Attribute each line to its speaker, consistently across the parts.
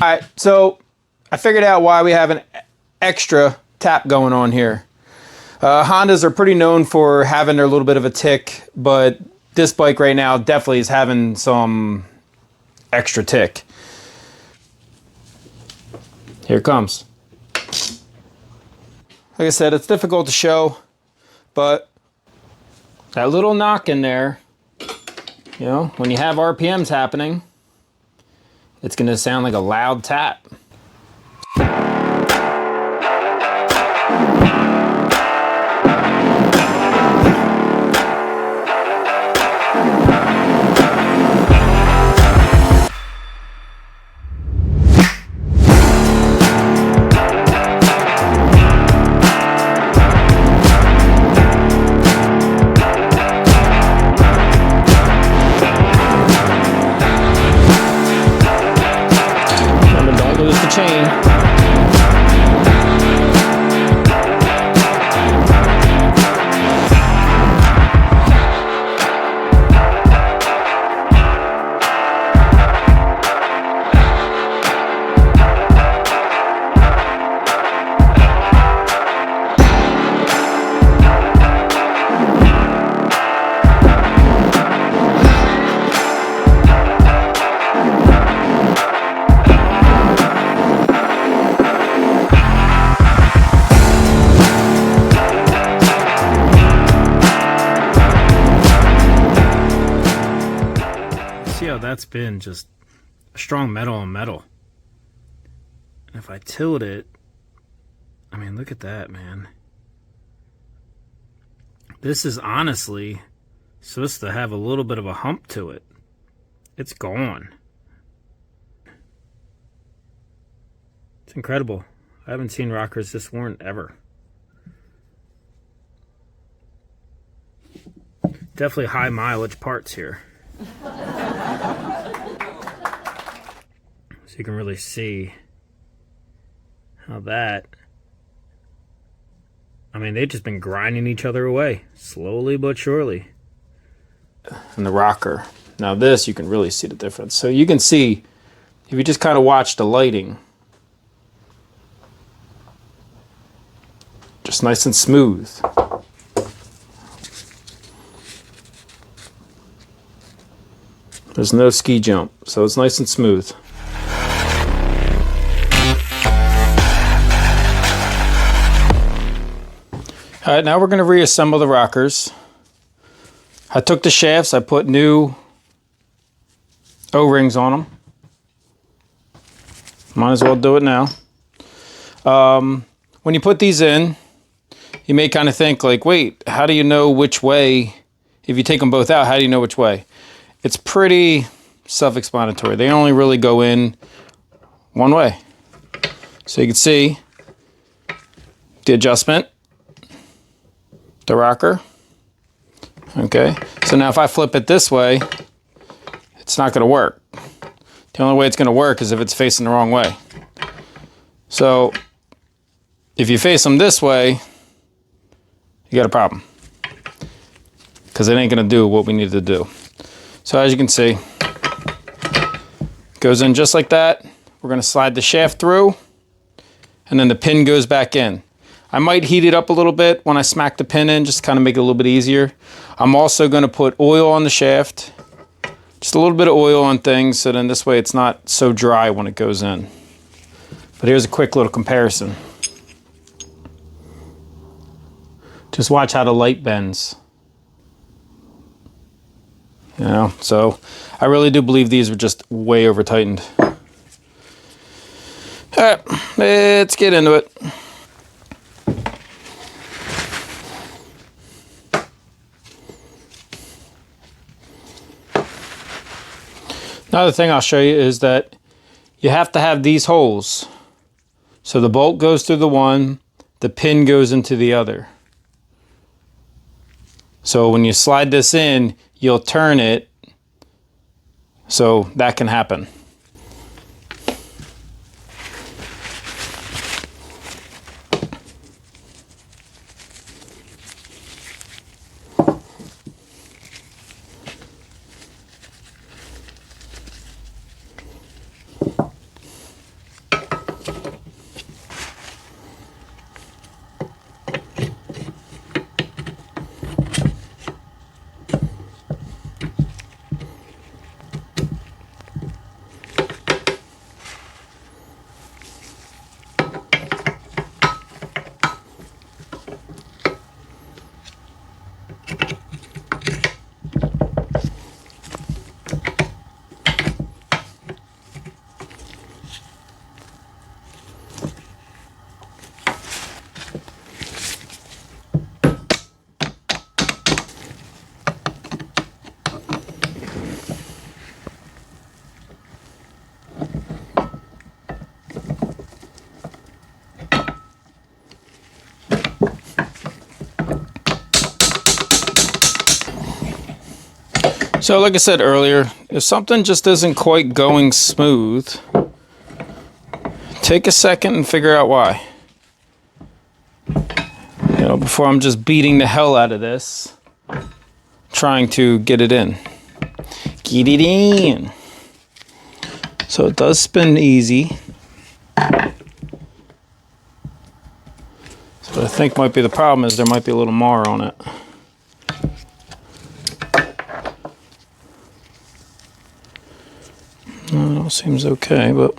Speaker 1: Alright, so I figured out why we have an extra tap going on here. Hondas are pretty known for having their little bit of a tick, but this bike right now definitely is having some extra tick. Here it comes. Like I said, it's difficult to show, but that little knock in there, you know, when you have RPMs happening, it's going to sound like a loud tap. That's been just a strong metal on metal. And if I tilt it, I mean, look at that, man. This is honestly supposed to have a little bit of a hump to it. It's gone. It's incredible. I haven't seen rockers this worn ever. Definitely high mileage parts here. So you can really see how that, I mean, they've just been grinding each other away, slowly but surely. And the rocker. Now this, you can really see the difference. So you can see, if you just kind of watch the lighting, just nice and smooth. There's no ski jump, so it's nice and smooth. Alright, now we're going to reassemble the rockers. I took the shafts, I put new O-rings on them. Might as well do it now. When you put these in, you may kind of think like, wait, how do you know which way, if you take them both out, how do you know which way? It's pretty self-explanatory. They only really go in one way. So you can see the adjustment, the rocker. Okay, so now if I flip it this way, it's not going to work. The only way it's going to work is if it's facing the wrong way. So if you face them this way, you got a problem, because it ain't going to do what we need to do. So as you can see, it goes in just like that. We're going to slide the shaft through, and then the pin goes back in. I might heat it up a little bit when I smack the pin in, just to kind of make it a little bit easier. I'm also going to put oil on the shaft, just a little bit of oil on things, so then this way it's not so dry when it goes in. But here's a quick little comparison. Just watch how the light bends. You know, so I really do believe these were just way over tightened. All right, let's get into it. Another thing I'll show you is that you have to have these holes. So the bolt goes through the one, the pin goes into the other. So when you slide this in, you'll turn it, so that can happen. So like I said earlier, if something just isn't quite going smooth, take a second and figure out why. You know, before I'm just beating the hell out of this, trying to get it in. Get it in. So it does spin easy. So what I think might be the problem is there might be a little mar on it. It all seems okay, but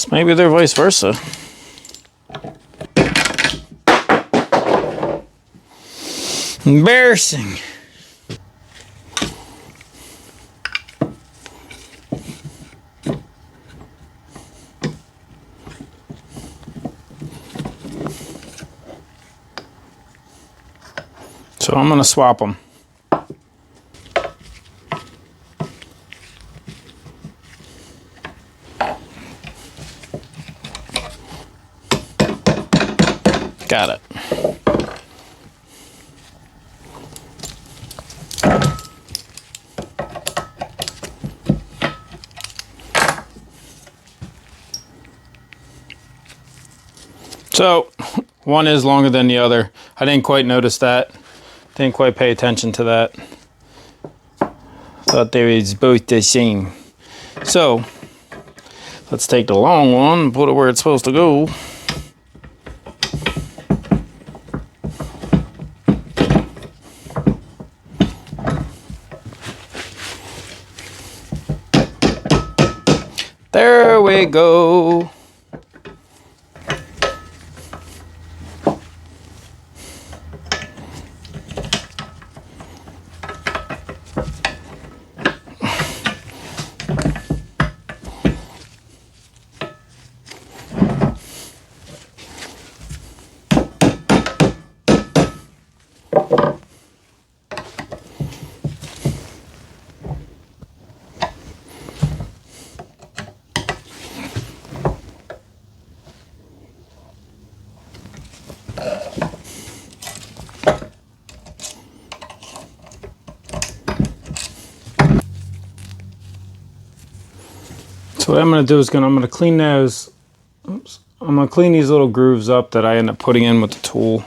Speaker 1: maybe they're vice versa. Embarrassing. So I'm going to swap them. Got it. So one is longer than the other. I didn't quite notice that. Didn't quite pay attention to that. Thought they was both the same. So let's take the long one and put it where it's supposed to go. There we go. So what I'm going to do is I'm going to clean those. Oops, I'm going to clean these little grooves up that I end up putting in with the tool.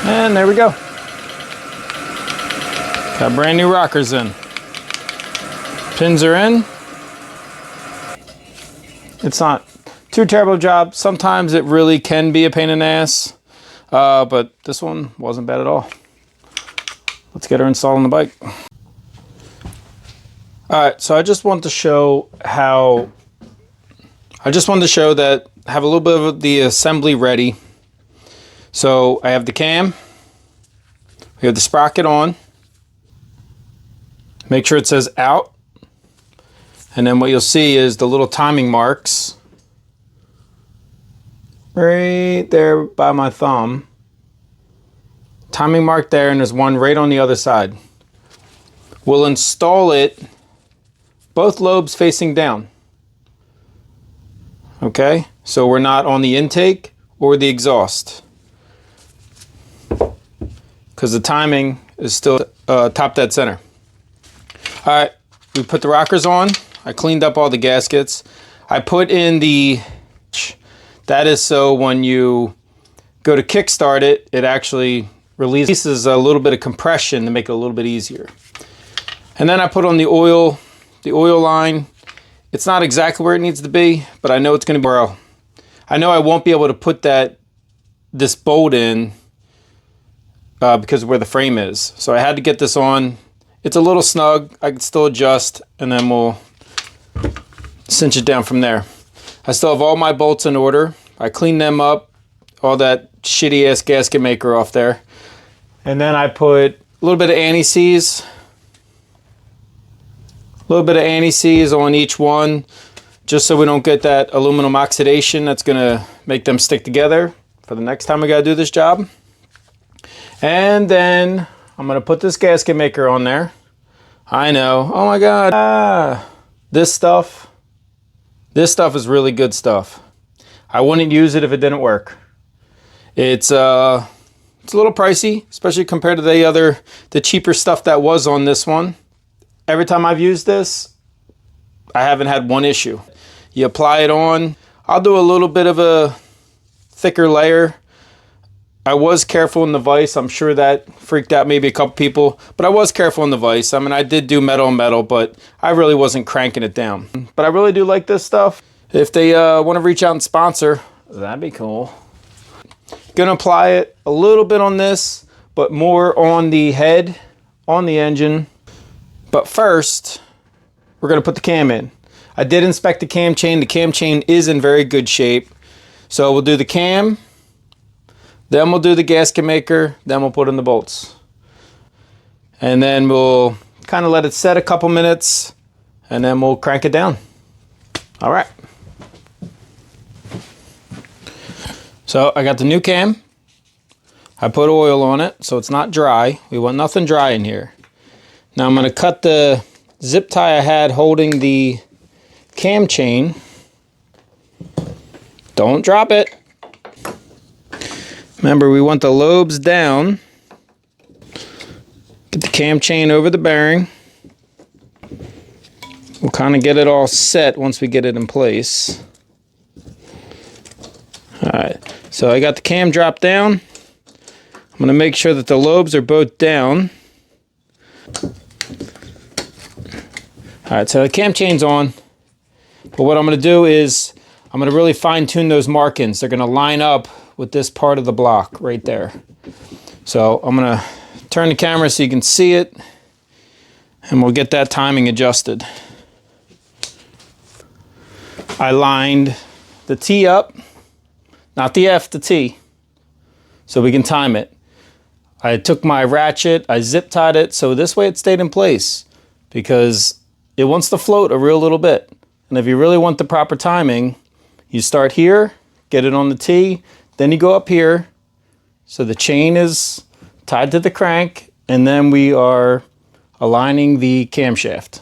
Speaker 1: And there we go. Got brand new rockers in. Pins are in. It's not too terrible a job. Sometimes it really can be a pain in the ass, but this one wasn't bad at all. Let's get her installed on the bike. All right, so I just want to show that, have a little bit of the assembly ready. So I have the cam, we have the sprocket on, make sure it says out, and then what you'll see is the little timing marks right there by my thumb. Timing mark there, and there's one right on the other side. We'll install it both lobes facing down. Okay, so we're not on the intake or the exhaust, because the timing is still top dead center. All right, we put the rockers on. I cleaned up all the gaskets. I put in the That is so when you go to kickstart it, it actually releases a little bit of compression to make it a little bit easier. And then I put on the oil line. It's not exactly where it needs to be, but I know it's going to be where I know I won't be able to put this bolt in because of where the frame is. So I had to get this on. It's a little snug. I can still adjust, and then we'll cinch it down from there. I still have all my bolts in order. I cleaned them up, all that shitty ass gasket maker off there. And then I put a little bit of anti-seize. A little bit of anti-seize on each one, just so we don't get that aluminum oxidation that's gonna make them stick together for the next time we gotta do this job. And then I'm gonna put this gasket maker on there. I know, oh my God. This stuff is really good stuff. I wouldn't use it if it didn't work. It's a little pricey, especially compared to the cheaper stuff that was on this one. Every time I've used this, I haven't had one issue. You apply it on. I'll do a little bit of a thicker layer. I was careful in the vise. I'm sure that freaked out maybe a couple people, but I was careful in the vise. I mean, I did do metal on metal, but I really wasn't cranking it down. But I really do like this stuff. If they want to reach out and sponsor, that'd be cool. Gonna apply it a little bit on this, but more on the head, on the engine. But first, we're gonna put the cam in. I did inspect the cam chain. The cam chain is in very good shape. So we'll do the cam, then we'll do the gasket maker, then we'll put in the bolts. And then we'll kind of let it set a couple minutes, and then we'll crank it down. All right. So I got the new cam. I put oil on it so it's not dry. We want nothing dry in here. Now I'm going to cut the zip tie I had holding the cam chain. Don't drop it. Remember, we want the lobes down. Get the cam chain over the bearing. We'll kind of get it all set once we get it in place. Alright, so I got the cam dropped down. I'm going to make sure that the lobes are both down. Alright, so the cam chain's on. But what I'm going to do is I'm going to really fine tune those markings. They're going to line up with this part of the block right there. So I'm going to turn the camera so you can see it, and we'll get that timing adjusted. I lined the T up, not the F, the T, so we can time it. I took my ratchet, I zip tied it, so this way it stayed in place because it wants to float a real little bit. And if you really want the proper timing, you start here, get it on the T, then you go up here, so the chain is tied to the crank, and then we are aligning the camshaft.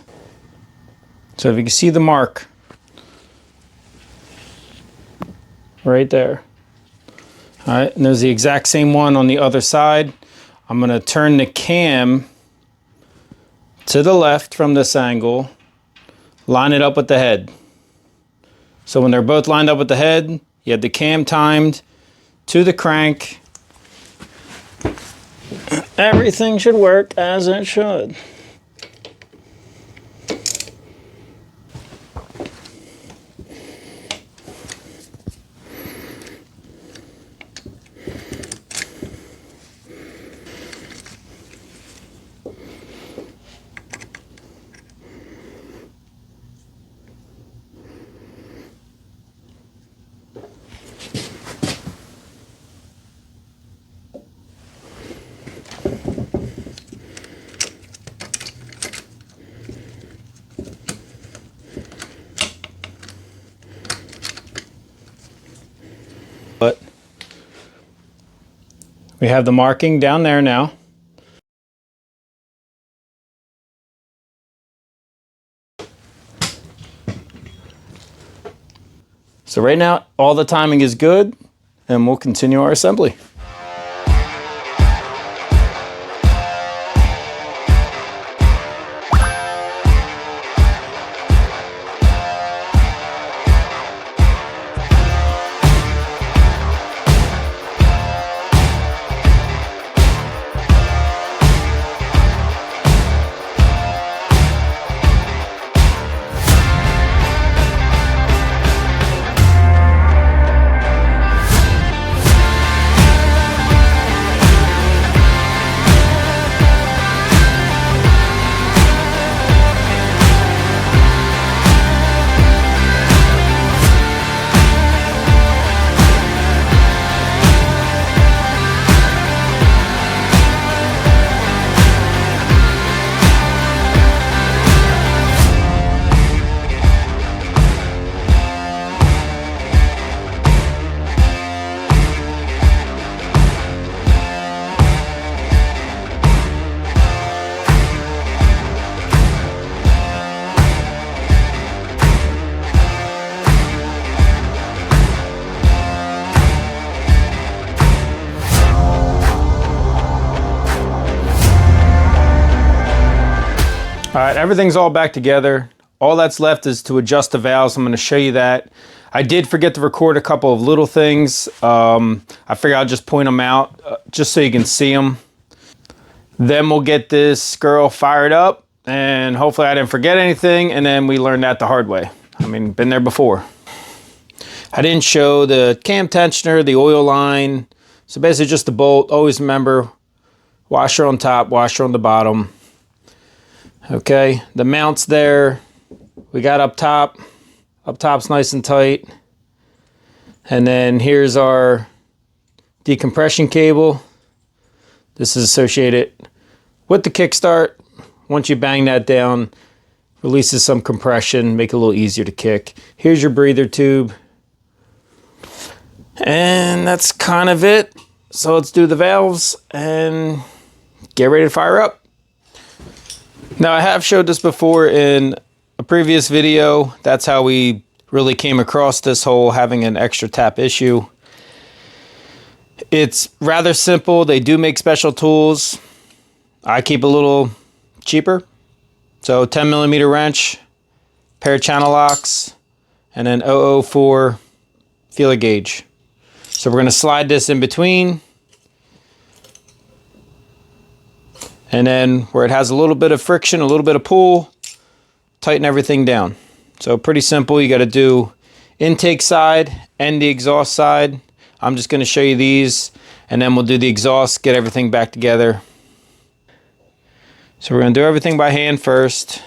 Speaker 1: So if you can see the mark right there. All right, and there's the exact same one on the other side. I'm going to turn the cam to the left from this angle, line it up with the head. So when they're both lined up with the head, you have the cam timed to the crank. Everything should work as it should. But we have the marking down there now. So right now, all the timing is good, and we'll continue our assembly. All right, everything's all back together. All that's left is to adjust the valves. I'm going to show you that. I did forget to record a couple of little things. I figured I'll just point them out just so you can see them. Then we'll get this girl fired up, and hopefully I didn't forget anything, and then we learned that the hard way. I mean, been there before. I didn't show the cam tensioner, the oil line. So basically just the bolt. Always remember, washer on top, washer on the bottom. Okay, the mount's there. We got up top. Up top's nice and tight. And then here's our decompression cable. This is associated with the kickstart. Once you bang that down, releases some compression, make it a little easier to kick. Here's your breather tube. And that's kind of it. So let's do the valves and get ready to fire up. Now, I have showed this before in a previous video. That's how we really came across this whole having an extra tap issue. It's rather simple. They do make special tools. I keep a little cheaper. So 10mm wrench, pair of channel locks, and then 004 feeler gauge. So we're going to slide this in between. And then where it has a little bit of friction, a little bit of pull, tighten everything down. So pretty simple. You got to do intake side and the exhaust side. I'm just going to show you these, and then we'll do the exhaust, get everything back together. So we're going to do everything by hand first.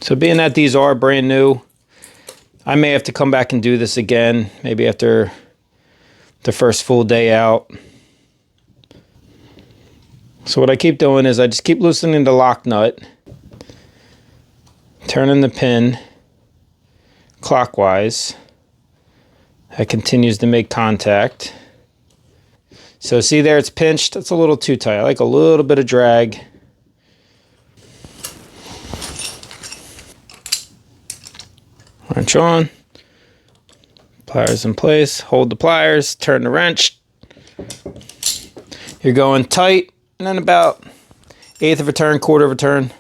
Speaker 1: So being that these are brand new, I may have to come back and do this again, maybe after the first full day out. So what I keep doing is I just keep loosening the lock nut, turning the pin clockwise. That continues to make contact. So see there, it's pinched. It's a little too tight. I like a little bit of drag. Wrench on. Pliers in place. Hold the pliers. Turn the wrench. You're going tight. And then about 1/8 of a turn, 1/4 of a turn.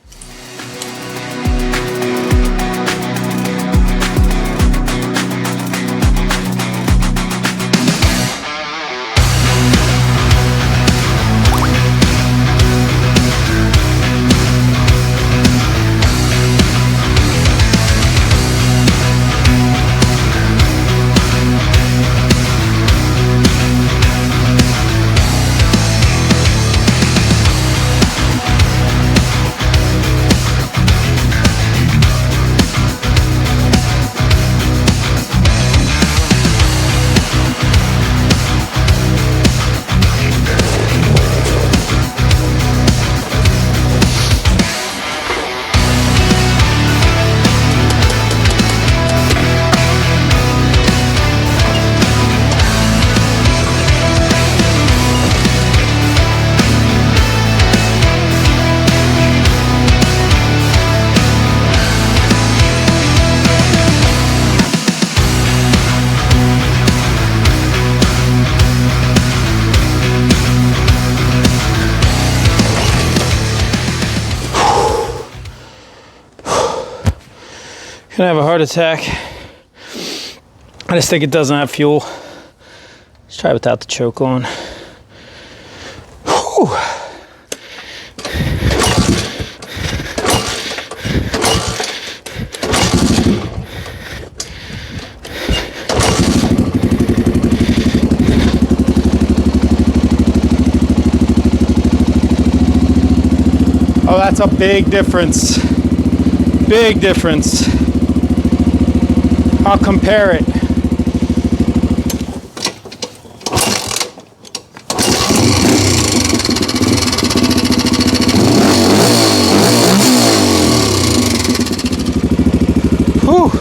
Speaker 1: Gonna have a heart attack. I just think it doesn't have fuel. Let's try without the choke on. Whew. Oh, that's a big difference. Big difference. I'll compare it. Whew.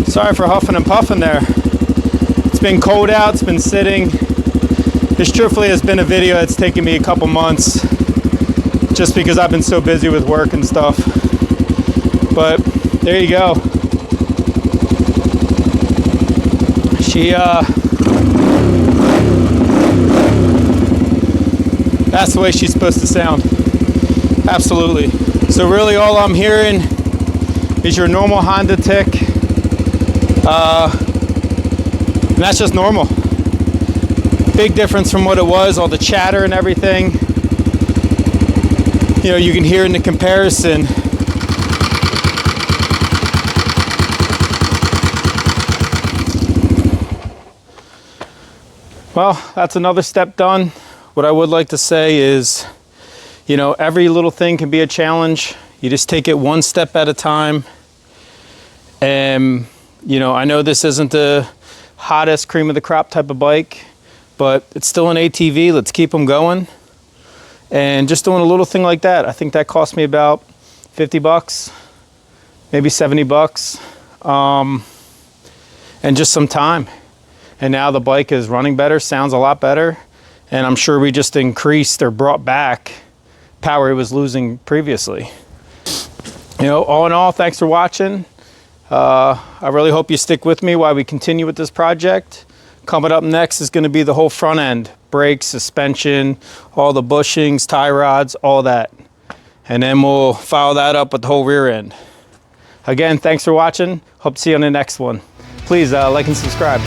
Speaker 1: Sorry for huffing and puffing there. It's been cold out, it's been sitting. This truthfully has been a video that's taken me a couple months just because I've been so busy with work and stuff. But there you go. That's the way she's supposed to sound. Absolutely. So really all I'm hearing is your normal Honda tick. And that's just normal. Big difference from what it was, all the chatter and everything. You know, you can hear in the comparison. Well, that's another step done. What I would like to say is, you know, every little thing can be a challenge. You just take it one step at a time. And, you know, I know this isn't the hottest cream of the crop type of bike, but it's still an ATV. Let's keep them going. And just doing a little thing like that, I think that cost me about 50 bucks, maybe 70 bucks, and just some time. And now the bike is running better, sounds a lot better. And I'm sure we just increased or brought back power it was losing previously. You know, all in all, thanks for watching. I really hope you stick with me while we continue with this project. Coming up next is going to be the whole front end, brakes, suspension, all the bushings, tie rods, all that. And then we'll follow that up with the whole rear end. Again, thanks for watching. Hope to see you on the next one. Please like and subscribe.